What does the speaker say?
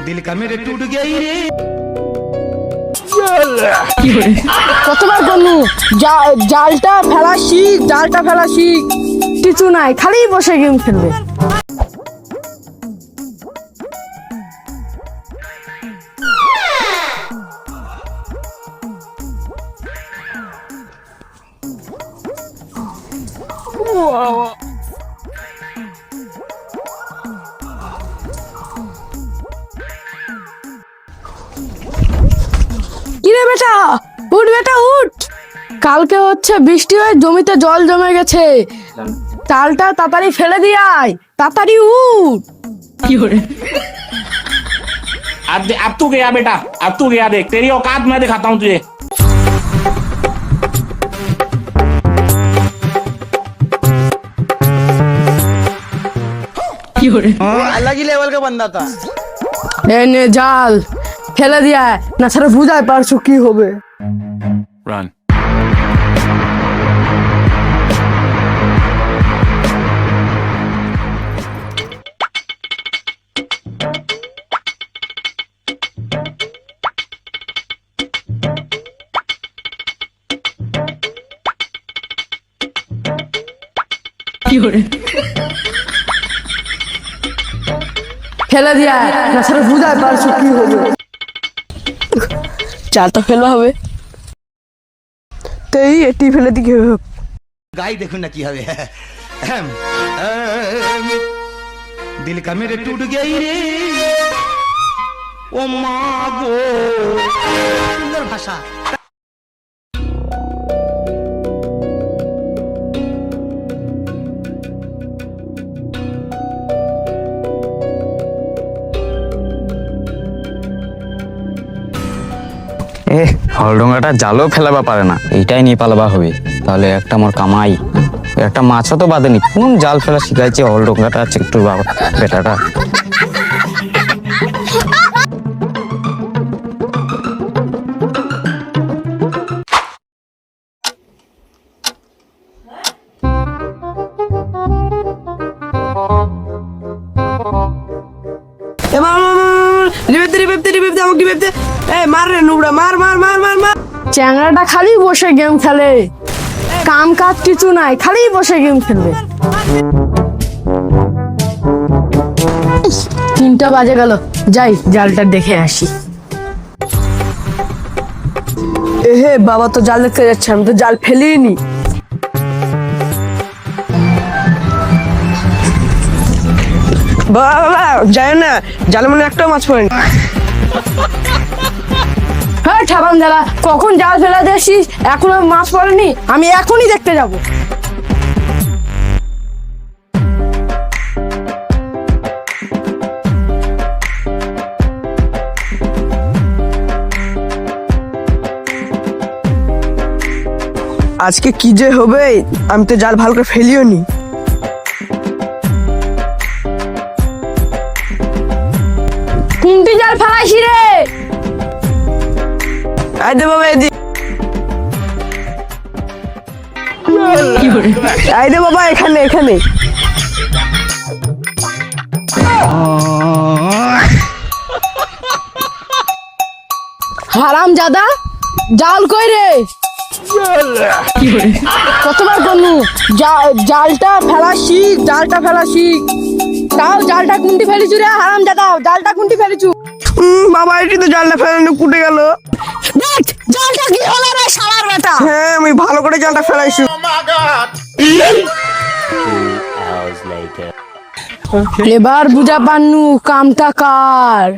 दिल का मेरे टूट गई रे। কতবার করলু জালটা ফেলা শিখ, জালটা ফেলা শিখ। কিছু নাই, খালি বসে গেম খেলবে। কিরে বেটা, উঠ বেটা উঠ। কালকে হচ্ছে বৃষ্টি হয়ে জমিতে জল জমে গেছে, চালটা তাড়াতাড়ি ফেলে দিয়ে আয়, তাড়াতাড়ি উঠ। কি করে अब तू गया बेटा, अब तू गया, देख तेरी औकात मैं दिखाता हूँ तुझे। अलग ही लेवल का बंदा था। এনে জাল ফেলে দিয়ে আয়, না ছাড়া বুঝায় পারছো কি হবে। Run. ফেলে দিয়ে আয়, না ছাড়া বুঝায় পারছো কি হবে। চালটা ফেলা হবে, তো এই এটি ফেলে দিকে হবে। गाय देखो ना की हवे। दिल का मेरे टूट गई रे। ओ माँ गो, सुंदर भाषा। হলডঙ্গাটা জালও ফেলাবা পারে না, এইটাই নিয়ে পালাবা হবে, তাহলে একটা মোর কামাই। একটা মাছও তো বাঁধেনি, কোন জাল ফেলা শিখাইছে হলডঙ্গাটা একটু বাবা বেটাটা। চ্যাংড়াটা খালি বসে গেম খেলে, কাম কাজ কিছু নাই, খালি বসে গেম খেলবে। 3টা বাজে গেল, যাই জালটা দেখে আসি। এহে বাবা তো জাল দেখতে যাচ্ছে, আমি তো জাল ফেলিনি। বাবা যায় না, জালে মনে একটা মাছ পড়েনি। হ্যাঁ ঠাবান জালা, কখন জাল ফেলা দিয়েছিস, এখনো মাছ পড়েনি, আমি এখনই দেখতে যাব। আজকে কি যে হবে, আমি তো জাল ভালো করে ফেলিও নি। কোনটি জাল ফেলাইছি রে? আইদে বাবা এদি, আইদে বাবা এখানে এখানে। হারাম জাদা, জাল কই রে? কতবার করলু জালটা ফেলা শিখ, জালটা ফেলা শিখ। তাও জালটা কোনটি ফেলিছু রে হারাম জাদা, জালটা কোনটি ফেলিছু? বাবা এটি তো জালটা ফেলানো কুটে গেল। দেখ জালটা কি হলো রে শালার বেটা। হ্যাঁ আমি ভালো করে জালটা ফেলাইছি। এবার বুঝা পান্নু কামটা কার।